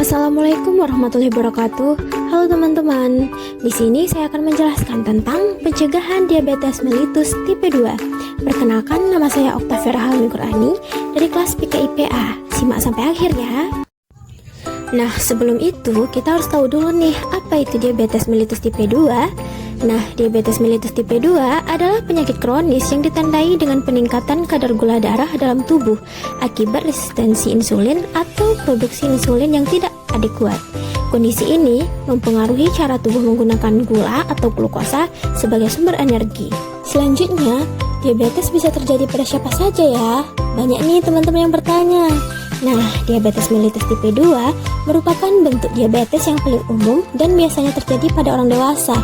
Assalamualaikum warahmatullahi wabarakatuh. Halo teman-teman. Di sini saya akan menjelaskan tentang pencegahan diabetes mellitus tipe 2. Perkenalkan, nama saya Oktavia Rahmi Qurani dari kelas PKIPA. Simak sampai akhir ya. Nah, sebelum itu kita harus tahu dulu nih, apa itu diabetes mellitus tipe 2? Nah, diabetes mellitus tipe 2 adalah penyakit kronis yang ditandai dengan peningkatan kadar gula darah dalam tubuh akibat resistensi insulin atau produksi insulin yang tidak adekuat. Kondisi ini mempengaruhi cara tubuh menggunakan gula atau glukosa sebagai sumber energi. Selanjutnya, diabetes bisa terjadi pada siapa saja ya? Banyak nih teman-teman yang bertanya. Nah, diabetes mellitus tipe 2 merupakan bentuk diabetes yang paling umum dan biasanya terjadi pada orang dewasa.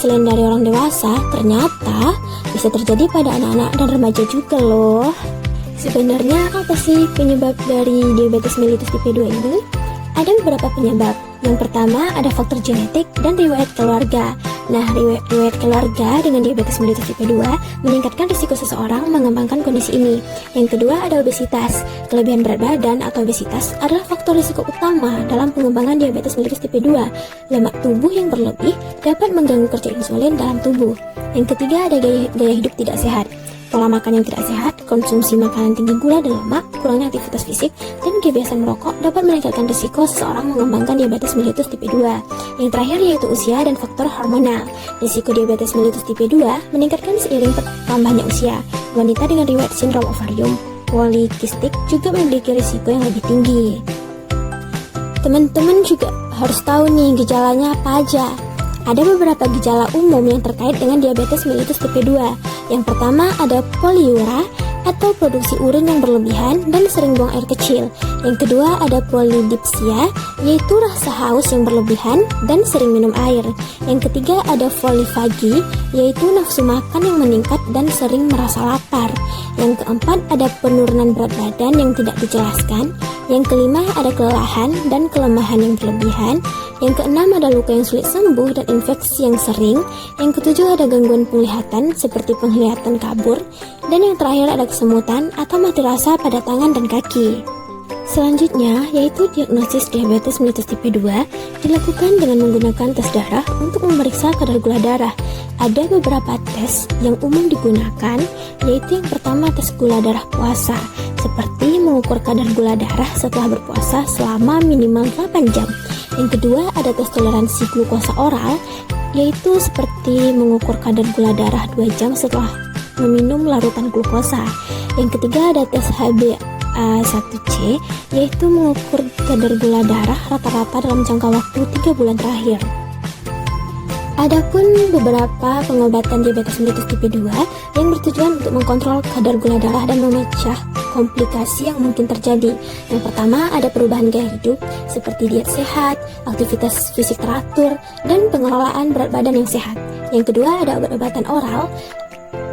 Selain dari orang dewasa, ternyata bisa terjadi pada anak-anak dan remaja juga loh. Sebenarnya apa sih penyebab dari diabetes mellitus tipe 2 ini? Ada beberapa penyebab. Yang pertama ada faktor genetik dan riwayat keluarga. Nah, riwayat keluarga dengan diabetes mellitus tipe 2 meningkatkan risiko seseorang mengembangkan kondisi ini. Yang kedua ada obesitas. Kelebihan berat badan atau obesitas adalah faktor risiko utama dalam pengembangan diabetes mellitus tipe 2. Lemak tubuh yang berlebih dapat mengganggu kerja insulin dalam tubuh. Yang ketiga ada gaya hidup tidak sehat. Pola makan yang tidak sehat, konsumsi makanan tinggi gula dan lemak, kurangnya aktivitas fisik, dan kebiasaan merokok dapat meningkatkan risiko seseorang mengembangkan diabetes mellitus tipe 2. Yang terakhir yaitu usia dan faktor hormonal. Risiko diabetes mellitus tipe 2 meningkatkan seiring bertambahnya usia. Wanita dengan riwayat sindrom ovarium polikistik juga memiliki risiko yang lebih tinggi. Teman-teman juga harus tahu nih gejalanya apa aja. Ada beberapa gejala umum yang terkait dengan diabetes mellitus tipe 2. Yang pertama ada poliura atau produksi urin yang berlebihan dan sering buang air kecil. Yang kedua ada polidipsia, yaitu rasa haus yang berlebihan dan sering minum air. Yang ketiga ada polifagi, yaitu nafsu makan yang meningkat dan sering merasa lapar. Yang keempat ada penurunan berat badan yang tidak dijelaskan. Yang kelima ada kelelahan dan kelemahan yang berlebihan. Yang keenam ada luka yang sulit sembuh dan infeksi yang sering. Yang ketujuh ada gangguan penglihatan seperti penglihatan kabur. Dan yang terakhir ada kesemutan atau mati rasa pada tangan dan kaki. Selanjutnya yaitu diagnosis diabetes mellitus tipe 2 dilakukan dengan menggunakan tes darah untuk memeriksa kadar gula darah. Ada beberapa tes yang umum digunakan, yaitu yang pertama tes gula darah puasa, seperti mengukur kadar gula darah setelah berpuasa selama minimal 8 jam. Yang kedua ada tes toleransi glukosa oral, yaitu seperti mengukur kadar gula darah 2 jam setelah meminum larutan glukosa. Yang ketiga ada tes HbA1c, yaitu mengukur kadar gula darah rata-rata dalam jangka waktu 3 bulan terakhir. Adapun beberapa pengobatan diabetes mellitus tipe 2 yang bertujuan untuk mengkontrol kadar gula darah dan memecah komplikasi yang mungkin terjadi. Yang pertama ada perubahan gaya hidup seperti diet sehat, aktivitas fisik teratur, dan pengelolaan berat badan yang sehat. Yang kedua ada obat-obatan oral.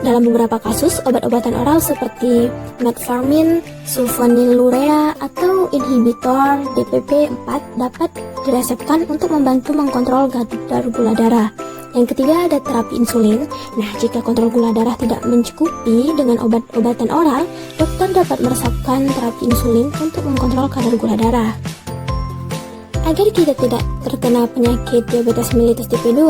Dalam beberapa kasus, obat-obatan oral seperti metformin, sulfonylurea, atau inhibitor DPP-4 dapat diresepkan untuk membantu mengkontrol kadar gula darah. Yang ketiga ada terapi insulin. Nah, jika kontrol gula darah tidak mencukupi dengan obat-obatan oral, dokter dapat meresepkan terapi insulin untuk mengkontrol kadar gula darah. Agar kita tidak terkena penyakit diabetes mellitus tipe 2,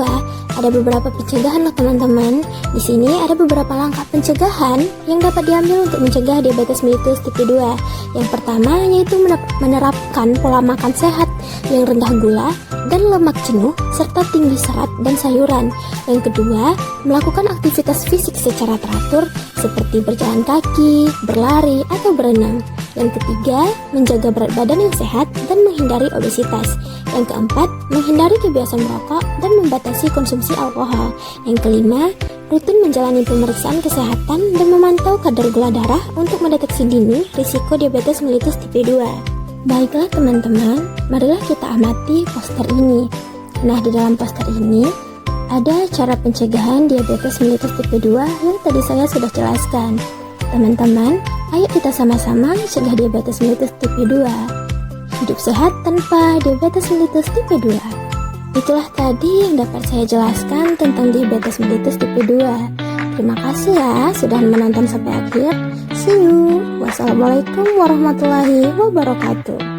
ada beberapa pencegahan loh teman-teman. Di sini ada beberapa langkah pencegahan yang dapat diambil untuk mencegah diabetes mellitus tipe 2. Yang pertama yaitu menerapkan pola makan sehat yang rendah gula dan lemak jenuh serta tinggi serat dan sayuran. Yang kedua, melakukan aktivitas fisik secara teratur seperti berjalan kaki, berlari, atau berenang. Yang ketiga, menjaga berat badan yang sehat dan menghindari obesitas. Yang keempat, menghindari kebiasaan merokok dan membatasi konsumsi alkohol. Yang kelima, rutin menjalani pemeriksaan kesehatan dan memantau kadar gula darah untuk mendeteksi dini risiko diabetes mellitus tipe 2. Baiklah teman-teman, marilah kita amati poster ini. Nah, di dalam poster ini ada cara pencegahan diabetes mellitus tipe 2 yang tadi saya sudah jelaskan. Teman-teman, ayo kita sama-sama cegah diabetes mellitus tipe 2. Hidup sehat tanpa diabetes mellitus tipe 2. Itulah tadi yang dapat saya jelaskan tentang diabetes mellitus tipe 2. Terima kasih ya sudah menonton sampai akhir. See you. Wassalamualaikum warahmatullahi wabarakatuh.